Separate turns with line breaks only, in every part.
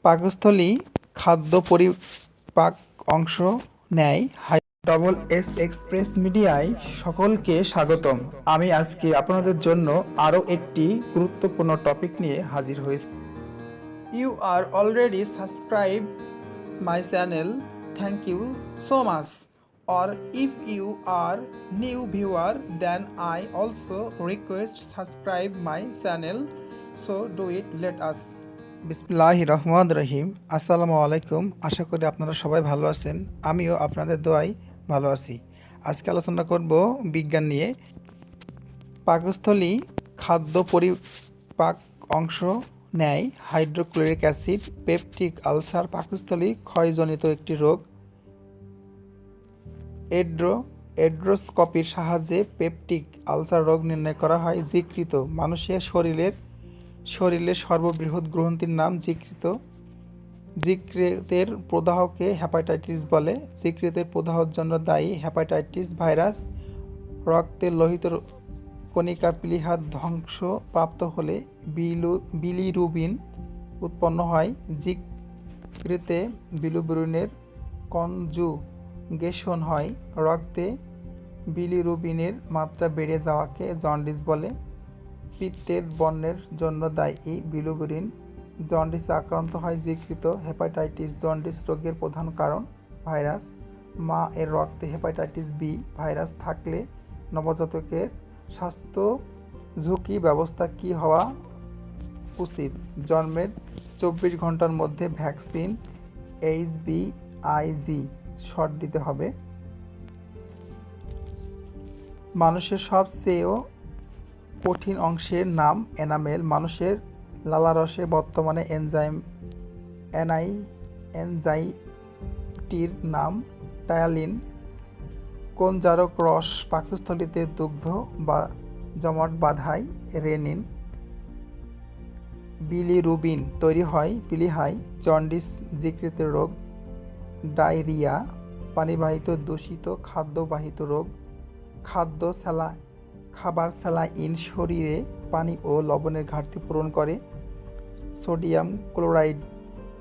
পাকস্থলী খাদ্য পরিপাক অংশ নেয়। ডবল এস এক্সপ্রেস মিডিয়ায় সকলকে স্বাগতম। আমি আজকে আপনাদের জন্য আরও একটি গুরুত্বপূর্ণ টপিক নিয়ে হাজির হয়েছি। You are already subscribe my channel, thank you so much. Or if you are new viewer, then I also request subscribe my channel. So do it, let us. বিসমিল্লাহির রহমানির রহিম। আসসালামু আলাইকুম। আশা করি আপনারা সবাই ভালো আছেন। আমিও আপনাদের দোয়ায় ভালো আছি। আজকে আলোচনা করব বিজ্ঞান নিয়ে। পাকস্থলী খাদ্য পরিপাক অংশ নেয়। হাইড্রোক্লোরিক অ্যাসিড, পেপটিক আলসার পাকস্থলী ক্ষয়জনিত একটি রোগ। এন্ডোস্কোপির সাহায্যে পেপটিক আলসার রোগ নির্ণয় করা হয়। যকৃত মানুষের শরীরের সর্ববৃহৎ গ্রন্থির নাম যকৃত। যকৃতের প্রদাহকে হেপাটাইটিস বলে। যকৃতের প্রদাহের জন্য দায়ী হেপাটাইটিস ভাইরাস। রক্তে লোহিত কণিকা প্লীহা ধ্বংসপ্রাপ্ত হলে বিলিরুবিন উৎপন্ন হয়। যকৃতে বিলিরুবিনের কনজুগেশন হয়। রক্তে বিলিরুবিনের মাত্রা বেড়ে যাওয়াকে জন্ডিস বলে। পিত্তের বন্যের জন্য দায়ী বিলিরুবিন। জন্ডিসে আক্রান্ত হয় যকৃত। হেপাটাইটিস জন্ডিস রোগের প্রধান কারণ ভাইরাস। মা এর রক্তে হেপাটাইটিস বি ভাইরাস থাকলে নবজাতকের স্বাস্থ্য ঝুঁকি ব্যবস্থা কী হওয়া উচিত? জন্মের 24 ঘন্টার মধ্যে ভ্যাকসিন HBIG শট দিতে হবে। মানুষের সবচেয়ে কঠিন অংশের নাম এনামেল। মানুষের লালারসে বর্তমানে এনজাইটির নাম টায়ালিন। কোন জারক রস পাকস্থলীতে দুগ্ধ বা জমাট বাঁধায়? রেনিন। বিলিরুবিন তৈরি হয় প্লীহায়। জন্ডিস যকৃতের রোগ। ডায়রিয়া পানিবাহিত দূষিত খাদ্যবাহিত রোগ। খাবার স্যালাইন শরীরে পানি ও লবণের ঘাটতি পূরণ করে। সোডিয়াম ক্লোরাইড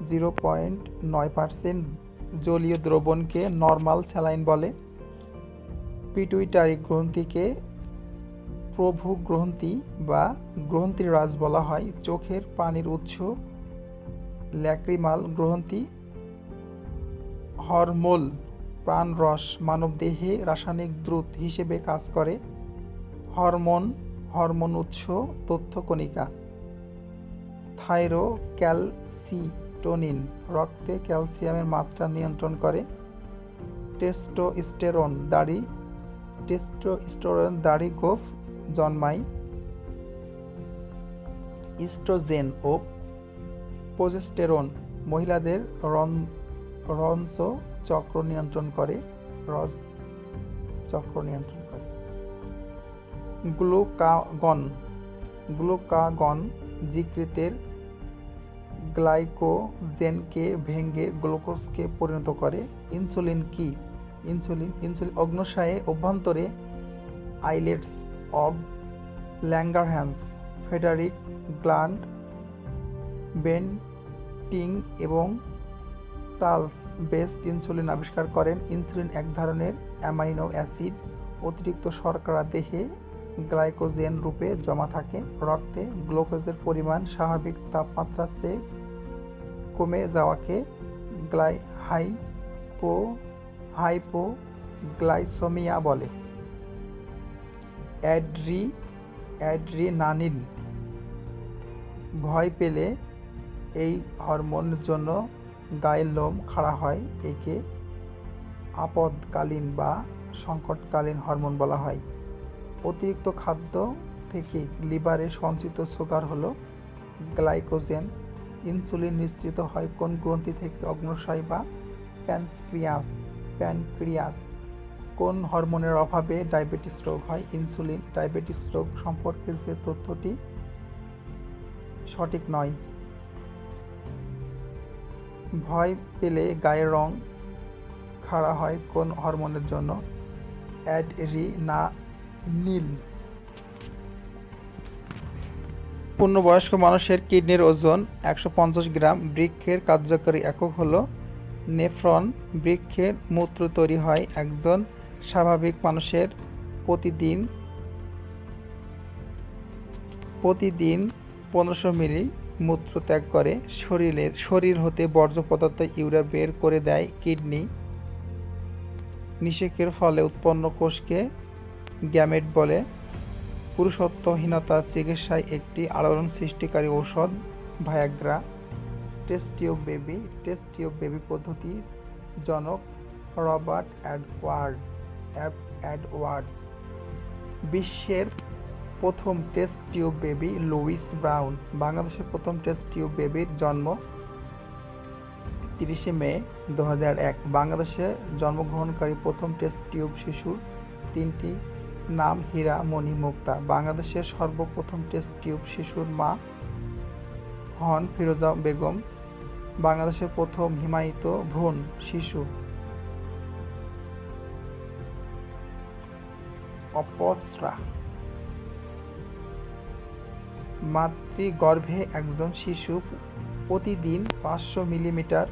0.9% জলীয় দ্রবণকে নরমাল স্যালাইন বলে। পিটুইটারি গ্রন্থিকে প্রভু গ্রন্থি বা গ্রন্থির রাজ বলা হয়। চোখের পানির উৎস ল্যাক্রিমাল গ্রন্থি। হরমোন প্রাণরস মানবদেহে রাসায়নিক দ্রুত হিসেবে কাজ করে। হরমোন উৎস তথ্য কণিকা। থাইরোক্যালসিটোনিন রক্তে ক্যালসিয়ামের মাত্রা নিয়ন্ত্রণ করে। টেস্টোস্টেরন দাড়ি গোঁফ জন্মায়। ইস্ট্রোজেন ও প্রোজেস্টেরন মহিলাদের রজ চক্র নিয়ন্ত্রণ করে। গ্লুকাগন যকৃতের গ্লাইকোজেনকে ভেঙে গ্লুকোজকে পরিণত করে। ইনসুলিন কি? ইনসুলিন অগ্ন্যাশয়ে অভ্যন্তরে islets of Langerhans Frederick gland Bentinck এবং চার্লস বেস্ট ইনসুলিন আবিষ্কার করেন। ইনসুলিন এক ধরনের অ্যামাইনো অ্যাসিড। অতিরিক্ত শর্করা দেহে গ্লাইকোজেন রূপে জমা থাকে। রক্তে গ্লুকোজের পরিমাণ স্বাভাবিক তাপমাত্রার চেয়ে কমে যাওয়াকে হাইপোগ্লাইসেমিয়া বলে। অ্যাড্রিনালিন ভয় পেলে এই হরমোনের জন্য গায়ের লোম খাড়া হয়। একে আপদকালীন বা সংকটকালীন হরমোন বলা হয়। অতিরিক্ত খাদ্য থেকে লিভারে সঞ্চিত সুগার হলো গ্লাইকোজেন। ইনসুলিন নিঃসৃত হয় কোন গ্রন্থি থেকে? অগ্ন্যাশয় বা প্যানক্রিয়াস। কোন হরমোনের অভাবে ডায়াবেটিস রোগ হয়? ইনসুলিন। ডায়াবেটিস রোগ সম্পর্কে যে তথ্যটি সঠিক নয়। ভয় পেলে গায়ের রং খাড়া হয় কোন হরমোনের জন্য? অ্যাড্রিনালিন। পূর্ণবয়স্ক মানুষের কিডনির ওজন 150 গ্রাম। বৃক্কের কার্যকরী একক হলো নেফ্রন। বৃক্কের মূত্র তৈরি হয় একজন স্বাভাবিক মানুষের প্রতিদিন 1500 মিলি মূত্র ত্যাগ করে। শরীর হতে বর্জ্য পদার্থ ইউরিয়া বের করে দেয় কিডনি। নিষেকের ফলে উৎপন্ন কোষকে গ্যামেট বলে। পুরুষত্বহীনতার চিকিৎসায় একটি আলোড়ন সৃষ্টিকারী ঔষধ ভায়াগ্রা। টেস্ট টিউব বেবি পদ্ধতি জনক রবার্ট অ্যাডওয়ার্ডস। বিশ্বের প্রথম test tube baby Louise Brown. বাংলাদেশের প্রথম টেস্ট টিউব বেবির জন্ম 30 মে 2001। বাংলাদেশে জন্মগ্রহণকারী প্রথম টেস্ট টিউব শিশুর 3টি নাম হীরা, মণি, মুক্তা। বাংলাদেশের সর্বপ্রথম টেস্ট টিউব শিশুর মা হন ফিরোজা বেগম। বাংলাদেশের প্রথম হিমায়িত ভ্রূণ শিশু অপসরা। মাতৃগর্ভে একজন শিশু প্রতিদিন 500 মিলিলিটার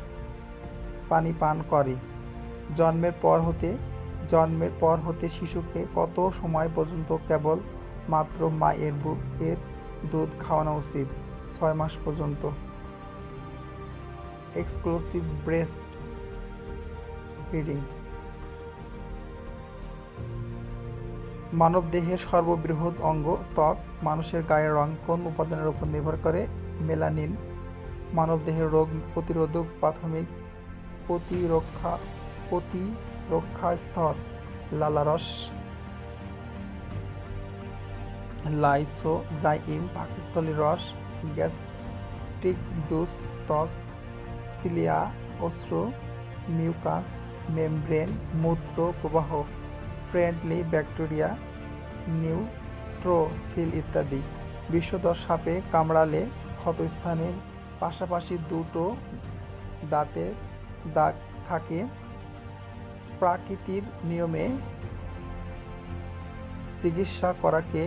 পানি পান করে। জন্মের পর হতে শিশুকে কত সময় পর্যন্ত কেবল মাত্র মায়ের বুকের দুধ খাওয়ানো উচিত? 6 মাস পর্যন্ত। Exclusive breast feeding. মানবদেহের সর্ববৃহৎ অঙ্গ ত্বক। মানুষের গায়ের রং কোন উপাদানের উপর নির্ভর করে? মেলানিন। মানবদেহের রোগ প্রতিরোধক প্রাথমিক প্রতিরক্ষা স্তর লালারস। লাইসোজাইম পাকস্থলী রস। গ্যাস্ট্রিক জুস ত্বক। সিলিয়া অশ্রু। মিউকাস মেমব্রেন মূত্র প্রবাহ। ফ্রেন্ডলি ব্যাকটেরিয়া নিউট্রোফিল ইত্যাদি। বিষধর সাপে কামড়ালে ক্ষতস্থানের পাশাপাশি দুটো দাঁতের দাগ থাকে। প্রাকৃতিক নিয়মে চিকিৎসা করাকে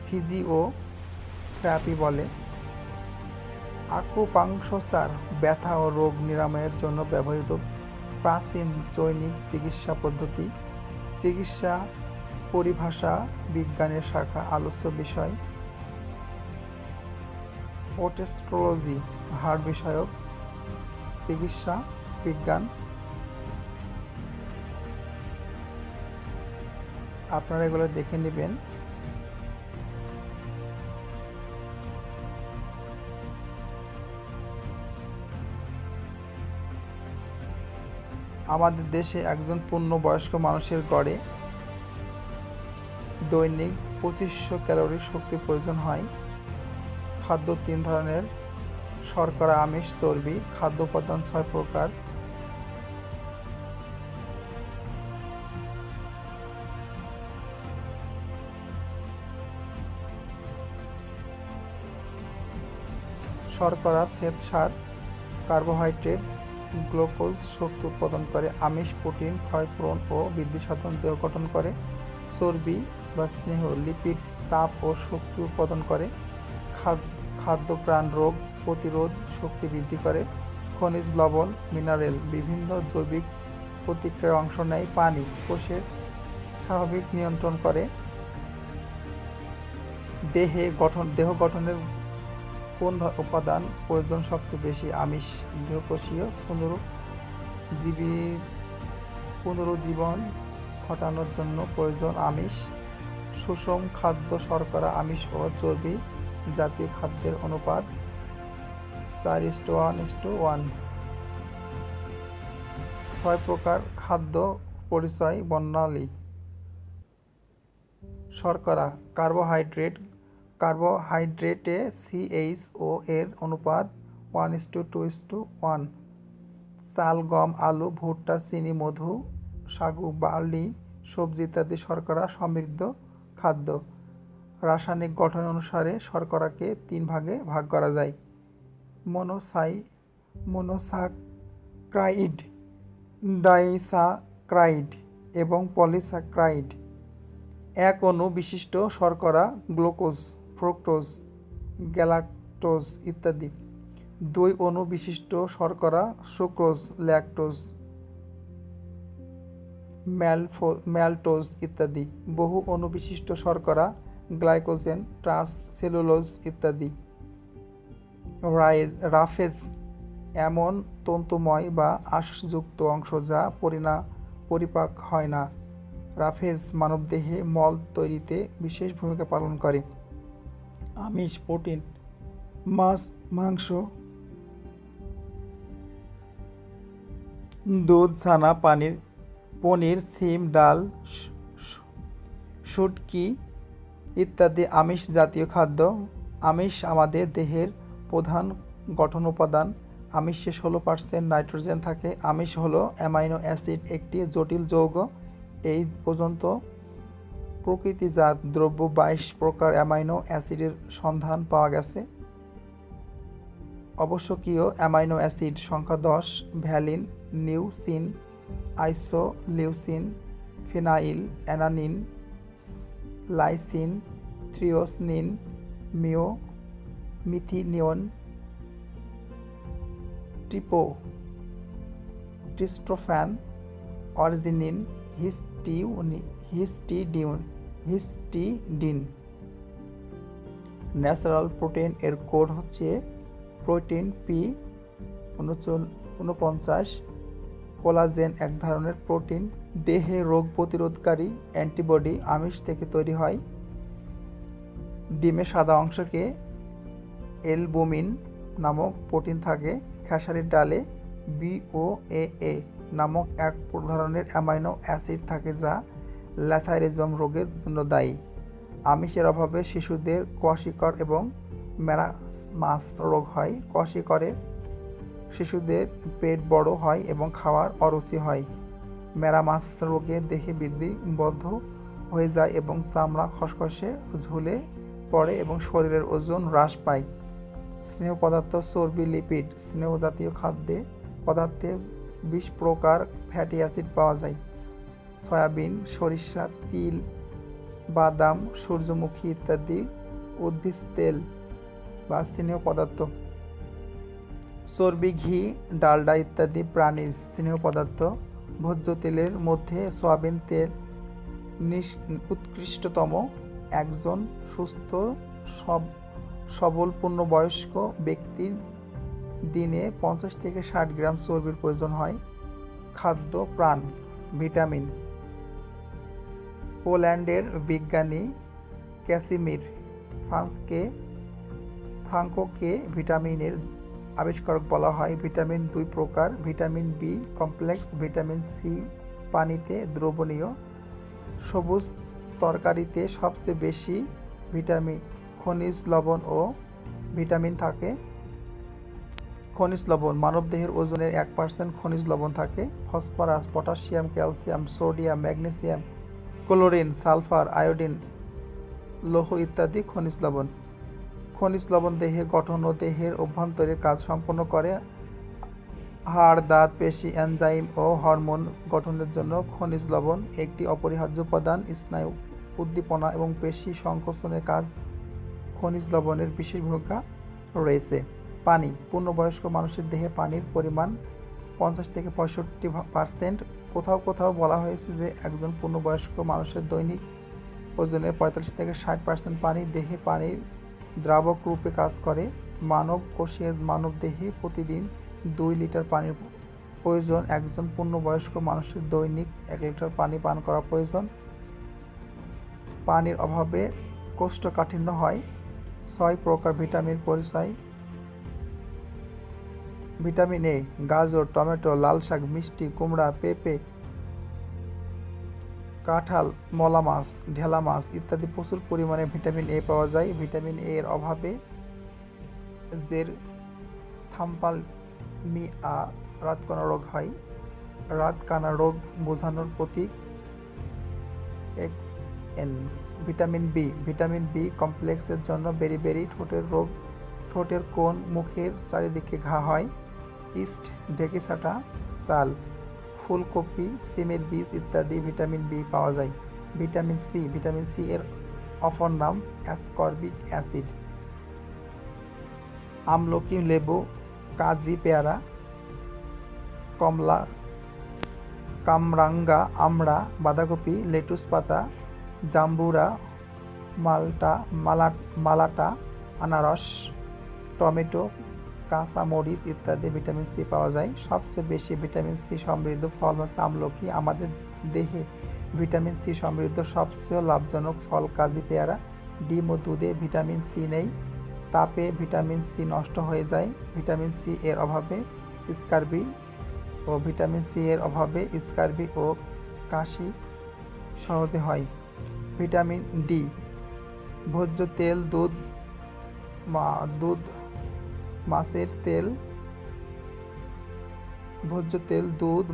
ফিজিওথেরাপি বলে। আকুপাঙ্কচার ব্যথা ও রোগ নিরাময়ের জন্য ব্যবহৃত প্রাচীন জৈনিক চিকিৎসা পদ্ধতি। চিকিৎসা পরিভাষা বিজ্ঞানের শাখা। আলোচ্য বিষয় ওটেস্ট্রোলজি হাড় বিষয়ক চিকিৎসা বিজ্ঞান। আপনারা এগুলো দেখে নেবেন। আমাদের দেশে একজন পূর্ণবয়স্ক মানুষের গড়ে দৈনিক 2500 ক্যালোরি শক্তির প্রয়োজন হয়। খাদ্য 3 ধরনের: শর্করা, আমিষ, চর্বি। খাদ্য উপাদান 6 প্রকার। শর্করা শ্বেতসার, কার্বোহাইড্রেট, গ্লুকোজ শক্তি উৎপাদন করে। আমিষ প্রোটিন, ক্ষয়পূরণ ও বৃদ্ধি সাধন, দেহ গঠন করে। চর্বি বা স্নেহ, লিপিড, তাপ ও শক্তি উৎপাদন করে। খাদ্য প্রাণ রোগ প্রতিরোধ, শক্তি বৃদ্ধি করে। খনিজ লবণ, মিনারেল, বিভিন্ন জৈবিক প্রতিক্রিয়ায় অংশ নেয়। পানি, কোষের স্বাভাবিক নিয়ন্ত্রণ করে। দেহ গঠনের কোন উপাদান প্রয়োজন সবচেয়ে বেশি? আমিষ। দেহকোষীয় পুনরুজ্জীবন ঘটানোর জন্য প্রয়োজন আমিষ। সুষম খাদ্য শর্করা, আমিষ ও চর্বি জাতীয় খাদ্যের অনুপাত 4:1:1। 6 প্রকার খাদ্য পরিচয় বর্ণালী। শর্করা, কার্বোহাইড্রেটে CHO এর অনুপাত 1:2:1। চাল, গম, আলু, ভুট্টা, চিনি, মধু, সাগু, বার্লি, সবজি ইত্যাদি শর্করা সমৃদ্ধ খাদ্য। রাসায়নিক গঠন অনুসারে শর্করাকে 3 ভাগে ভাগ করা যায়: মোনোস্যাকারাইড, ডাইস্যাকারাইড এবং পলিস্যাকারাইড। এক অণু বিশিষ্ট শর্করা গ্লুকোজ, ফ্রুক্টোজ গ্যালাক্টোজ ইত্যাদি। 2 অণু বিশিষ্ট শর্করা সুক্রোজ, ল্যাকটোজ, ম্যালটোজ ইত্যাদি। বহু অণু বিশিষ্ট শর্করা গ্লাইকোজেন, ট্রান্স সেলুলোজ ইত্যাদি। রাফেজ এমন তন্তুময় বা আঁশযুক্ত অংশ যা পরিপাক হয় না। রাফেজ মানবদেহে মল তৈরিতে বিশেষ ভূমিকা পালন করে। আমিষ, প্রোটিন, মাছ, মাংস, দুধ, ছানা, পনির, শিম, ডাল, শুটকি ইত্যাদি আমিষ জাতীয় খাদ্য। আমিষ আমাদের দেহের প্রধান গঠন উপাদান। আমিষে 16% নাইট্রোজেন থাকে। আমিষ হলো অ্যামাইনো অ্যাসিড একটি জটিল যৌগ। এই পর্যন্ত প্রকৃতিজাত দ্রব্য 22 প্রকার অ্যামাইনো অ্যাসিডের সন্ধান পাওয়া গেছে। আবশ্যকীয় অ্যামাইনো অ্যাসিড সংখ্যা 10: valine, leucine, isoleucine, phenyl alanine, lysine, threonine, methionine, tryptophan, arginine, histidine. Natural protein এর কোড হচ্ছে প্রোটিন P49। কোলাজেন এক ধরনের প্রোটিন। দেহে রোগ প্রতিরোধকারী অ্যান্টিবডি আমিষ থেকে তৈরি হয়। ডিমে সাদা অংশকে অ্যালবুমিন নামক প্রোটিন থাকে। খেসারির ডালে BOAA নামক এক ধরনের অ্যামাইনো অ্যাসিড থাকে যা ল্যাথাইরিজম রোগের জন্য দায়ী। আমিষের অভাবে শিশুদের কোয়াশিকর এবং ম্যারামাস রোগ হয়। কোয়াশিকরে শিশুদের পেট বড় হয় এবং খাওয়ার অরুচি হয়। ম্যারামাস রোগে দেহে বৃদ্ধি বন্ধ হয়ে যায় এবং চামড়া খসখসে ঝুলে পড়ে এবং শরীরের ওজন হ্রাস পায়। স্নেহ পদার্থ, চর্বি, লিপিড। স্নেহ জাতীয় খাদ্যে পদার্থে 20 প্রকার ফ্যাটি অ্যাসিড পাওয়া যায়। সয়াবিন, সরিষা, তিল, বাদাম, সূর্যমুখী ইত্যাদি উদ্ভিদ তেল বা স্নেহ পদার্থ। চর্বি, ঘি, ডালডা ইত্যাদি প্রাণীজ স্নেহ পদার্থ। ভোজ্য তেলের মধ্যে সয়াবিন তেল উৎকৃষ্টতম। একজন সুস্থ সবল পূর্ণবয়স্ক ব্যক্তির দিনে 50 থেকে 60 গ্রাম চর্বির প্রয়োজন হয়। খাদ্য প্রাণ। ভিটামিন। পোল্যান্ডের বিজ্ঞানী ক্যাসিমির ফ্রাঙ্কোকে ভিটামিনের আবিষ্কারক বলা হয়। ভিটামিন 2 প্রকার: vitamin B complex, vitamin C পানিতে দ্রবণীয়। সবুজ তরকারিতে সবচেয়ে বেশি ভিটামিন, খনিজ লবণ ও ভিটামিন থাকে। খনিজ লবণ: মানবদেহের ওজনের 1% খনিজ লবণ থাকে। Phosphorus, potassium, calcium, sodium, magnesium, chlorine, sulphur, iodine, লৌহ ইত্যাদি খনিজ লবণ। খনিজ লবণ দেহের গঠন ও দেহের অভ্যন্তরের কাজ সম্পন্ন করে। হাড়, দাঁত, পেশি, এনজাইম ও হরমোন গঠনের জন্য খনিজ লবণ একটি অপরিহার্য উপাদান। স্নায়ু উদ্দীপনা এবং পেশি সংকোচনের কাজ খনিজ লবণের বিশেষ ভূমিকা রয়েছে। পানি। পূর্ণবয়স্ক মানুষের দেহে পানির পরিমাণ 50 থেকে 65%। কোথাও কোথাও বলা হয়েছে যে একজন পূর্ণবয়স্ক মানুষের দৈনিক ওজনের 45 থেকে 60% পানি দেহে পানির দ্রাবক রূপে কাজ করে। মানব দেহে প্রতিদিন 2 লিটার পানির প্রয়োজন। একজন পূর্ণবয়স্ক মানুষের দৈনিক 1 লিটার পানি পান করা প্রয়োজন। পানির অভাবে কোষ্ঠকাঠিন্য হয়। 6 প্রকার ভিটামিন পরিচয়। ভিটামিন এ: গাজর, টমেটো, লাল শাক, মিষ্টি কুমড়া, পেঁপে, কাঁঠাল, মলা মাছ, ঢেলা মাছ ইত্যাদি প্রচুর পরিমাণে ভিটামিন এ পাওয়া যায়। ভিটামিন এ এর অভাবে থাম্পালমিয়া রাতকানা রোগ হয়। রাতকানা রোগ বোঝানোর প্রতীক XN। Vitamin B. Vitamin B কমপ্লেক্সের জন্য বেরি ঠোঁটের রোগ, ঠোঁটের কোণ, মুখের চারিদিকে ঘা হয়। ইস্ট, ঢেঁকিছাটা, চাল, ফুলকপি, সিমের বীজ ইত্যাদি ভিটামিন বি পাওয়া যায়। Vitamin C. ভিটামিন সি এর অপর নাম অ্যাসকর্বিক অ্যাসিড। আমলকি, লেবু, কাজি, পেয়ারা, কমলা, কামরাঙ্গা, আমড়া, বাঁধাকপি, লেটুস পাতা, জাম্বুরা, মালাটা, আনারস, টমেটো, কাঁচা মরিচ ইত্যাদি ভিটামিন সি পাওয়া যায়। সবচেয়ে বেশি ভিটামিন সি সমৃদ্ধ ফল হচ্ছে আমলকি। আমাদের দেহে ভিটামিন সি সমৃদ্ধ সবচেয়ে লাভজনক ফল কাজি, পেয়ারা। ডিম ও দুধে ভিটামিন সি নেই, তাপে ভিটামিন সি নষ্ট হয়ে যায়। ভিটামিন সি এর অভাবে স্কার্বি ও কাশি সহজে হয়। ভিটামিন ডি ভোজ্য তেল, দুধ, মাছের তেল,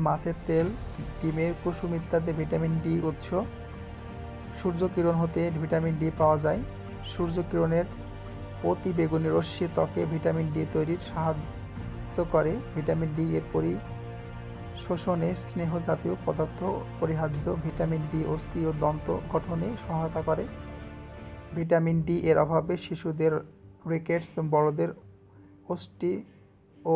মাছের তেল, ডিমের কুসুম ইত্যাদি ভিটামিন ডি উৎস। সূর্যকিরণ হতে ভিটামিন ডি পাওয়া যায়। সূর্যকিরণের অতিবেগুনি রশ্মি ত্বকে ভিটামিন ডি তৈরির সাহায্য করে। ভিটামিন ডি এর শোষণে স্নেহ জাতীয় পদার্থ অপরিহার্য। ভিটামিন ডি অস্থি ও দন্ত গঠনে সহায়তা করে। ভিটামিন ডি এর অভাবে শিশুদের রিকেটস, বড়দের অস্টি ও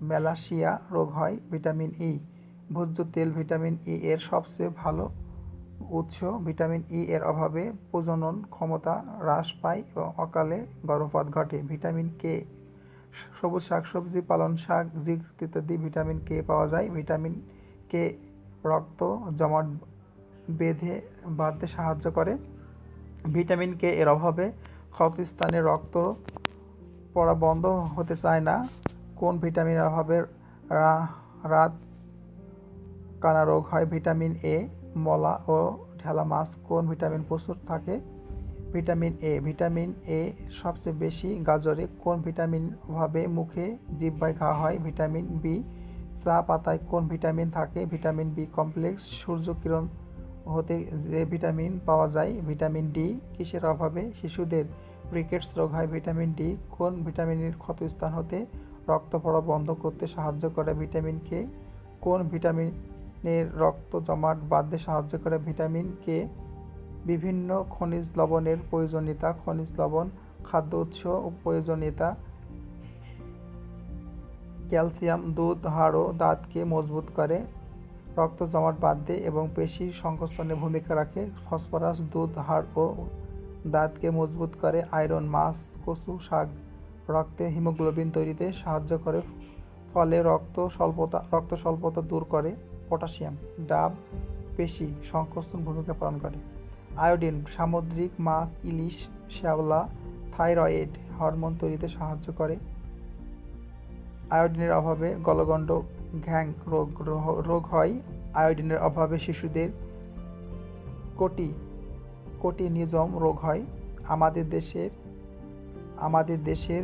ম্যালাসিয়া রোগ হয়। ভিটামিন ই ভোজ্য তেল ভিটামিন ই এর সবচেয়ে ভালো উৎস। ভিটামিন ই এর অভাবে প্রজনন ক্ষমতা হ্রাস পায় এবং অকালে গর্ভপাত ঘটে। ভিটামিন কে সবুজ শাকসবজি, পালং শাক, যকৃৎ ইত্যাদি ভিটামিন কে পাওয়া যায়। ভিটামিন কে রক্ত জমাট বাঁধতে সাহায্য করে। ভিটামিন কে এর অভাবে ক্ষতস্থানে রক্ত পড়া বন্ধ হতে চায় না। কোন ভিটামিনের অভাবে রাত কানা রোগ হয়? ভিটামিন এ মলা ও ঢেলা মাছ। কোন ভিটামিন প্রচুর থাকে? ভিটামিন এ সবচেয়ে বেশি গাজরে। কোন ভিটামিন অভাবে মুখে জিহ্বায় ঘা হয়? ভিটামিন বি চা পাতায়। কোন ভিটামিন থাকে? Vitamin B complex. সূর্যকিরণ হতে যে ভিটামিন পাওয়া যায়? Vitamin D. কিসের অভাবে শিশুদের রিকেটস রোগ হয়? Vitamin D. কোন ভিটামিনের ক্ষতস্থান হতে রক্ত পড়া বন্ধ করতে সাহায্য করে? Vitamin K. কোন ভিটামিনের রক্ত জমাট বাঁধতে সাহায্য করে? Vitamin K. বিভিন্ন খনিজ লবণের প্রয়োজনীয়তা। খনিজ লবণ খাদ্য উৎস ও প্রয়োজনীয়তা। ক্যালসিয়াম দুধ, হাড় ও দাঁতকে মজবুত করে, রক্ত জমাট বাঁধতে এবং পেশি সংকোচনে ভূমিকা রাখে। ফসফরাস দুধ, হাড় ও দাঁতকে মজবুত করে। আয়রন মাছ, কচু শাক রক্তে হিমোগ্লোবিন তৈরিতে সাহায্য করে, ফলে রক্ত স্বল্পতা দূর করে। পটাশিয়াম ডাব পেশি সংকোচন ভূমিকা পালন করে। আয়োডিন সামুদ্রিক মাছ, ইলিশ, শ্যাওলা থাইরয়েড হরমোন তৈরিতে সাহায্য করে। আয়োডিনের অভাবে গলগণ্ড ঘ্যাং রোগ হয়। আয়োডিনের অভাবে শিশুদের কোটিনিজম রোগ হয়। আমাদের দেশের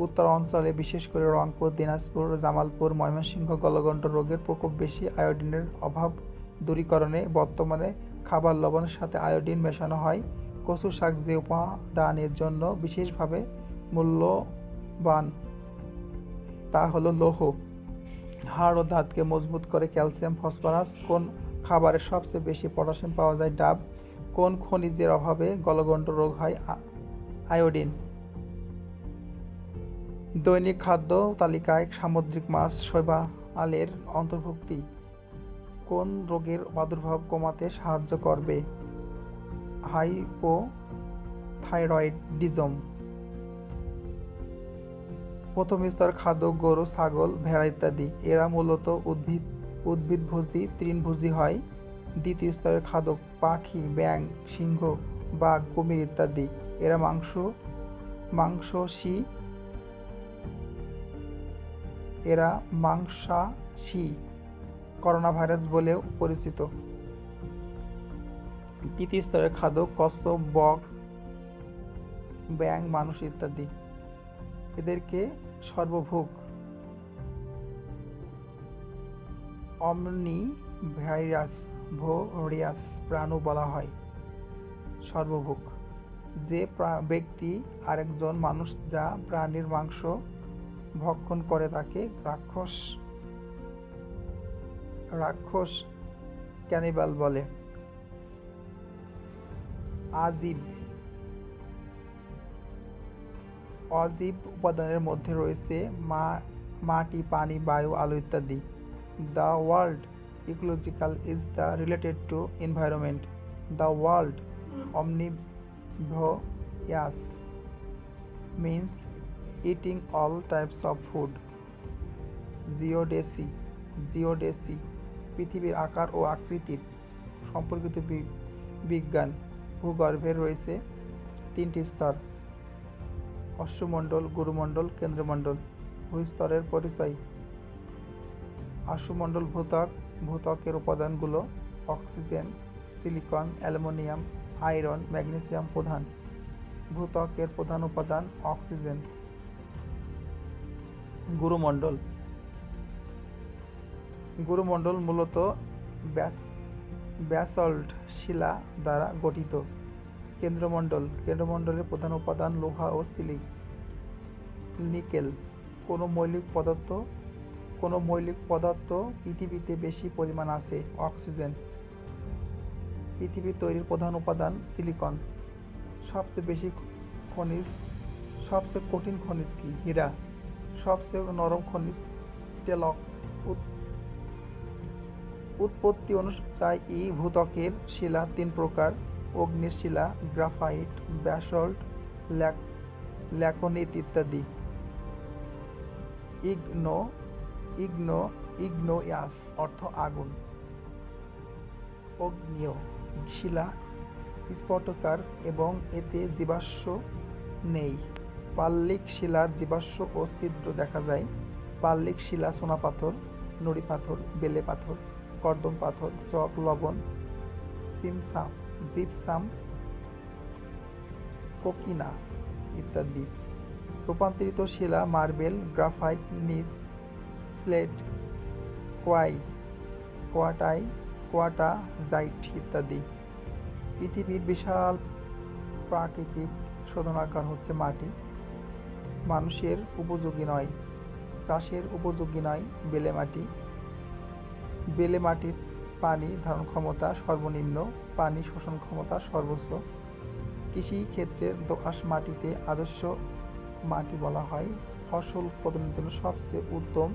উত্তর অঞ্চলে বিশেষ করে রংপুর, দিনাজপুর, জামালপুর, ময়মনসিংহ গলগণ্ড রোগের প্রকোপ বেশি। আয়োডিনের অভাব দূরীকরণে বর্তমানে খাবার লবণের সাথে আয়োডিন মেশানো হয়। কচু শাক যে উপাদানের জন্য বিশেষভাবে মূল্যবান তা হলো লৌহ। হাড় ও দাঁতকে মজবুত করে ক্যালসিয়াম, ফসফরাস। কোন খাবারে সবচেয়ে বেশি পটাশিয়াম পাওয়া যায়? ডাব। কোন খনিজের অভাবে গলগণ্ড রোগ হয়? আয়োডিন। দৈনিক খাদ্য তালিকায় সামুদ্রিক মাছ, শৈবালের অন্তর্ভুক্তি কোন রোগের প্রাদুর্ভাব কমাতে সাহায্য করবে? হাইপোথাইরয়েডিজম। প্রথম স্তর খাদ্য গরু, ছাগল, ভেড়া ইত্যাদি। এরা মূলত উদ্ভিদভোজী, তৃণভোজী হয়। দ্বিতীয় স্তরের খাদ্য পাখি, ব্যাঙ, সিংহ, বাঘ, কুমির ইত্যাদি। এরা মাংসাশী করোনা ভাইরাস বলেও পরিচিত। তৃতীয় স্তরের খাদ্য কচ্ছপ, বক, ব্যাঙ, মানুষ ইত্যাদি। এদেরকে সর্বভুক অমনিভোরিয়াস প্রাণী বলা হয়। সর্বভুক যে ব্যক্তি আরেকজন মানুষ যা প্রাণীর মাংস ভক্ষণ করে তাকে রাক্ষস ক্যানিবাল বলে। আজীব অজীব উপাদানের মধ্যে রয়েছে মাটি, পানি, বায়ু, আলো ইত্যাদি। The world ecological is the related to environment. The world omnivorous means eating all types of food. জিওডেসি পৃথিবীর আকার ও আকৃতির সম্পর্কিত বিজ্ঞান। ভূগর্ভে রয়েছে 3টি স্তর: অশ্বমণ্ডল, গুরুমণ্ডল, কেন্দ্রমণ্ডল। ভূস্তরের পরিচয়: আশুমণ্ডল ভূত্বকের উপাদানগুলো oxygen, silicon, aluminium, iron, magnesium প্রধান। ভূত্বকের প্রধান উপাদান অক্সিজেন। গুরুমণ্ডল মূলত ব্যাসল্ট শিলা দ্বারা গঠিত। কেন্দ্রমণ্ডলের প্রধান উপাদান লোহা ও নিকেল। কোনো মৌলিক পদার্থ পৃথিবীতে বেশি পরিমাণ আছে। অক্সিজেন। পৃথিবী তৈরির প্রধান উপাদান সিলিকন। সবচেয়ে কঠিন খনিজ কি? হীরা। সবচেয়ে নরম খনিজ টেলক। উৎপত্তি অনুযায়ী ভূত্বকের শিলা 3 প্রকার: অগ্নির শিলা, গ্রাফাইট, ব্যাসল্ট, ল্যাকোনিত ইত্যাদি। ইগনোয়াস অর্থ আগুন। আগ্নেয় শিলা স্ফটিকাকার এবং এতে জীবাশ্ম নেই। পাললিক শিলার জীবাশ্ম ও ছিদ্র দেখা যায়। পাললিক শিলা চুনাপাথর, নুড়ি পাথর, বেলে পাথর, কর্দম পাথর, চক, লবণ, জিপসাম, কোকিনা ইত্যাদি। রূপান্তরিত শিলা মার্বেল, গ্রাফাইট, নিস, স্লেট, কোয়াটাজাইট ইত্যাদি। পৃথিবীর বিশাল প্রাকৃতিক শোধনাগার হচ্ছে মাটি। মানুষের উপযোগী নয়, চাষের উপযোগী নয় বেলে মাটি। বেলে মাটির পানি ধারণ ক্ষমতা সর্বনিম্ন, পানি শোষণ ক্ষমতা সর্বোচ্চ। কৃষি ক্ষেত্রে দোআঁশ মাটিতে আদর্শ মাটি বলা হয়। ফসল উৎপাদনের জন্য সবচেয়ে উত্তম,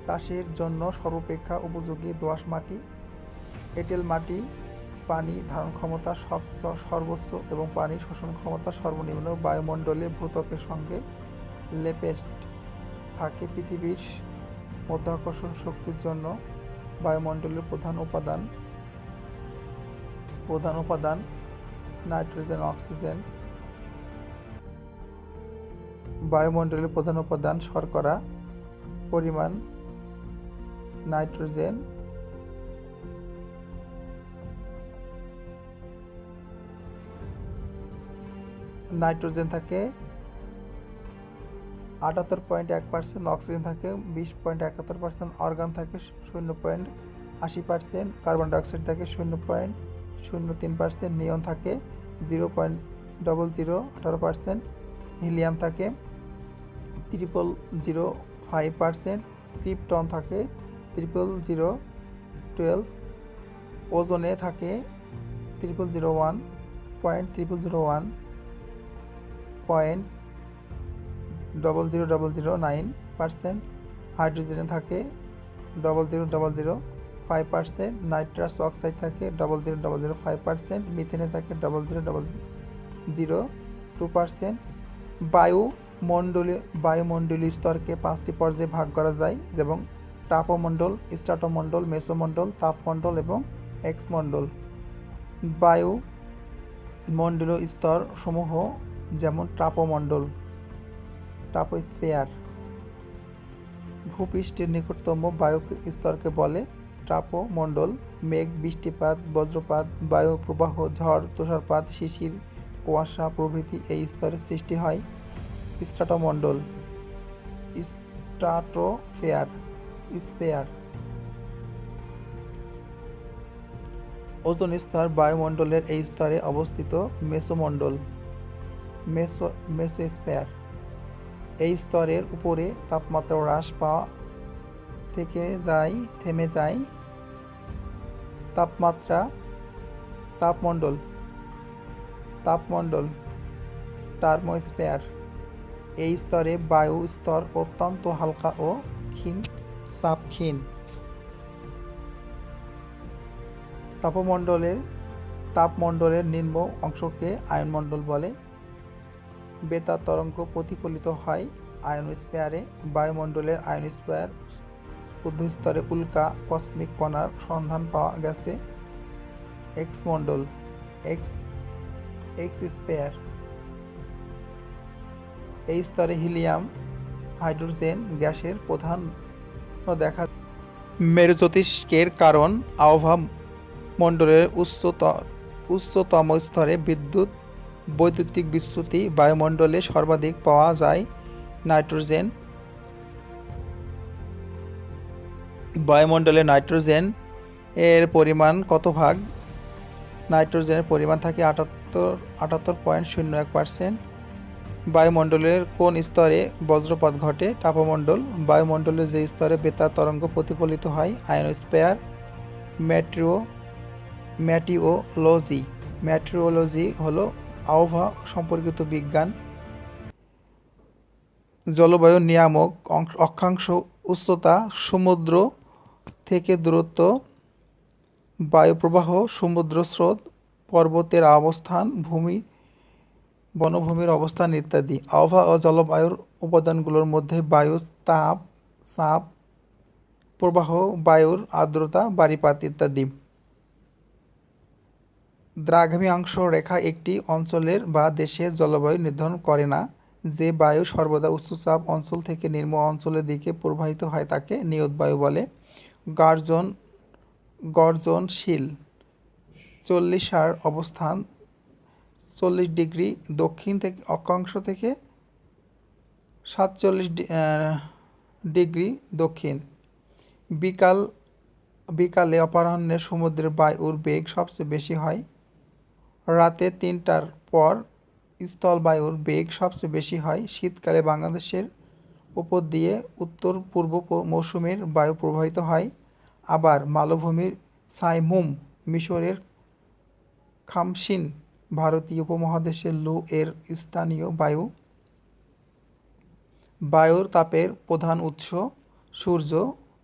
চাষের জন্য সর্বাপেক্ষা উপযোগী দোআঁশ মাটি। এঁটেল মাটি পানি ধারণ ক্ষমতা সর্বোচ্চ এবং পানি শোষণ ক্ষমতা সর্বনিম্ন। বায়ুমণ্ডলে ভূত্বকের সঙ্গে লেপেস্ট থাকে। পৃথিবীর মাধ্যাকর্ষণ শক্তির জন্য বায়ুমণ্ডলের প্রধান উপাদান নাইট্রোজেন, অক্সিজেন। বায়ুমণ্ডলের প্রধান উপাদান শর্করা পরিমাণ নাইট্রোজেন। থাকে 78.1%, অক্সিজেন থাকে 20.71%, অর্গান থাকে 0.80%, কার্বন ডাইঅক্সাইড থাকে 0.03%, নিয়ন থাকে 0.0018%, হিলিয়াম থাকে 0.005%, ক্রিপ্টন থাকে 0.012, ওজনে থাকে 0.001.00009%, হাইড্রোজেনে থাকে 0.005%, নাইট্রাস অক্সাইড থাকে 0.005%, মিথেনে থাকে 0.002%। বায়ুমণ্ডলীয় স্তরকে 5টি পর্যায়ে ভাগ করা যায়, যেমন তাপমণ্ডল, স্ট্রাটোমণ্ডল, মেসোমণ্ডল, তাপমণ্ডল এবং এক্সমণ্ডল। বায়ুমণ্ডলীয় স্তর সমূহ যেমন ট্রাপোস্ফিয়ার। ভূপৃষ্ঠের নিকটতম বায়ু স্তরকে বলে ট্রাপোমণ্ডল। মেঘ, বৃষ্টিপাত, বজ্রপাত, বায়ু প্রবাহ, ঝড়, তুষারপাত, শিশির, কুয়াশা প্রভৃতি এই স্তরে সৃষ্টি হয়। স্ট্রাটোমণ্ডল। স্পেয়ার। ওজোন স্তর বায়ুমণ্ডলের এই স্তরে অবস্থিত। মেসোমণ্ডল। মেসোস্ফিয়ার। এই স্তরের উপরে তাপমাত্রা হ্রাস পাওয়া থেমে যায়। তাপমণ্ডল। টার্মোস্ফিয়ার। এই স্তরে বায়ু স্তর অত্যন্ত হালকা ও ক্ষীণ চাপহীন। তাপমণ্ডলের নিম্ন অংশকে আয়নমণ্ডল বলে। বেতার তরঙ্গ প্রতিফলিত হয় আয়নোস্ফিয়ারে। বায়ুমণ্ডলের আয়নোস্ফিয়ার ঊর্ধ্বস্তরে উল্কা কসমিক কণার সন্ধান পাওয়া গেছে। এক্সমন্ডল এক্সস্ফিয়ার, এই স্তরে হিলিয়াম, হাইড্রোজেন গ্যাসের প্রধান দেখা। মেরুজ্যোতিষ্কের কারণ আবহাওয়া মণ্ডলের উচ্চতম স্তরে বৈদ্যুতিক বিচ্যুতি। বায়ুমণ্ডলে সর্বাধিক পাওয়া যায় নাইট্রোজেন। বায়ুমণ্ডলে নাইট্রোজেন এর পরিমাণ কত ভাগ? নাইট্রোজেনের পরিমাণ থাকে 78.01%। বায়ুমণ্ডলের কোন স্তরে বজ্রপাত ঘটে? তাপমণ্ডল। বায়ুমণ্ডলের যে স্তরে বেতার তরঙ্গ প্রতিফলিত হয় আয়নোস্ফিয়ার। মেটিওরোলজি হলো আবহাওয়া সম্পর্কিত বিজ্ঞান। জলবায়ু নিয়ামক অক্ষাংশ, উচ্চতা, সমুদ্র থেকে দূরত্ব, বায়ুপ্রবাহ, সমুদ্র স্রোত, পর্বতের অবস্থান, বনভূমির অবস্থান ইত্যাদি। আবহাওয়া ও জলবায়ুর উপাদানগুলোর মধ্যে বায়ুর তাপ, চাপ, প্রবাহ, বায়ুর আর্দ্রতা, বারিপাত ইত্যাদি। দ্রাঘিমাংশ রেখা একটি অঞ্চলের বা দেশের জলবায়ু নির্ধারণ করে না। যে বায়ু সর্বদা উচ্চচাপ অঞ্চল থেকে নিম্ন অঞ্চলের দিকে প্রবাহিত হয় তাকে নিয়ত বায়ু বলে। গর্জনশীল 40 অবস্থান 40 ডিগ্রি দক্ষিণ থেকে অক্ষাংশ থেকে 47 ডিগ্রি দক্ষিণ। বিকালে অপরাহ্নে সমুদ্রের বায়ুর বেগ সবচেয়ে বেশি হয়। রাতে 3টার পর স্থলবায়ুর বেগ সবচেয়ে বেশি হয়। শীতকালে বাংলাদেশের উপর দিয়ে উত্তর পূর্ব মৌসুমীর বায়ু প্রবাহিত হয়। আবার মালভূমির সাইমুম, মিশরের খামসিন, ভারতীয় উপমহাদেশের লু এর স্থানীয় বায়ু। বায়ুর তাপের প্রধান উৎস সূর্য।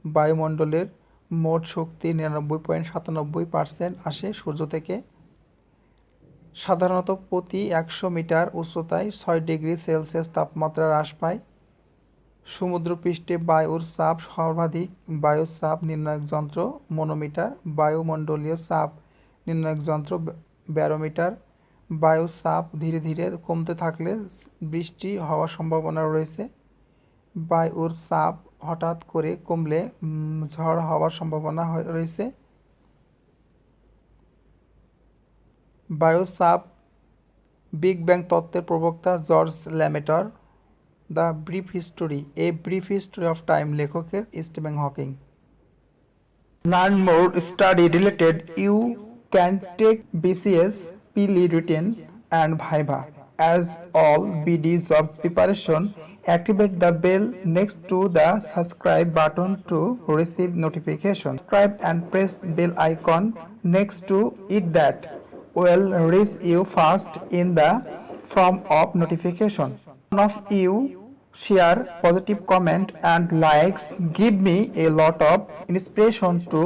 বায়ুমণ্ডলের মোট শক্তির 99.97% আসে সূর্য থেকে। সাধারণত প্রতি 100 মিটার উচ্চতায় 6 ডিগ্রি সেলসিয়াস তাপমাত্রা হ্রাস পায়। সমুদ্রপৃষ্ঠে বায়ুর চাপ সর্বাধিক। বায়ুর চাপ নির্ণায়ক যন্ত্র ম্যানোমিটার। বায়ুমণ্ডলীয় চাপ নির্ণায়ক যন্ত্র ব্যারোমিটার। বায়ুর চাপ ধীরে ধীরে কমতে থাকলে বৃষ্টি হওয়ার সম্ভাবনা রয়েছে। বায়ুর চাপ হঠাৎ করে কমলে ঝড় হওয়ার সম্ভাবনা রয়েছে। বায়ুর চাপ বিগ ব্যাং তত্ত্বের প্রবক্তা George Lemaitre. The brief history, a brief history of time লেখকের Stephen Hawking. Learn more study related. You can take BCS, PLE written and Viva. As all BD jobs preparation, activate the bell next to the subscribe button to receive notification. Subscribe and press bell icon next to it that will reach you first in the form of notification. One of you share positive comment and likes give me a lot of inspiration to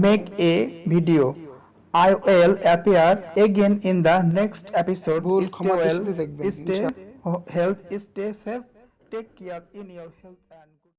make a video. I will appear again in the next episode. Stay well, stay health, stay safe, take care in your health and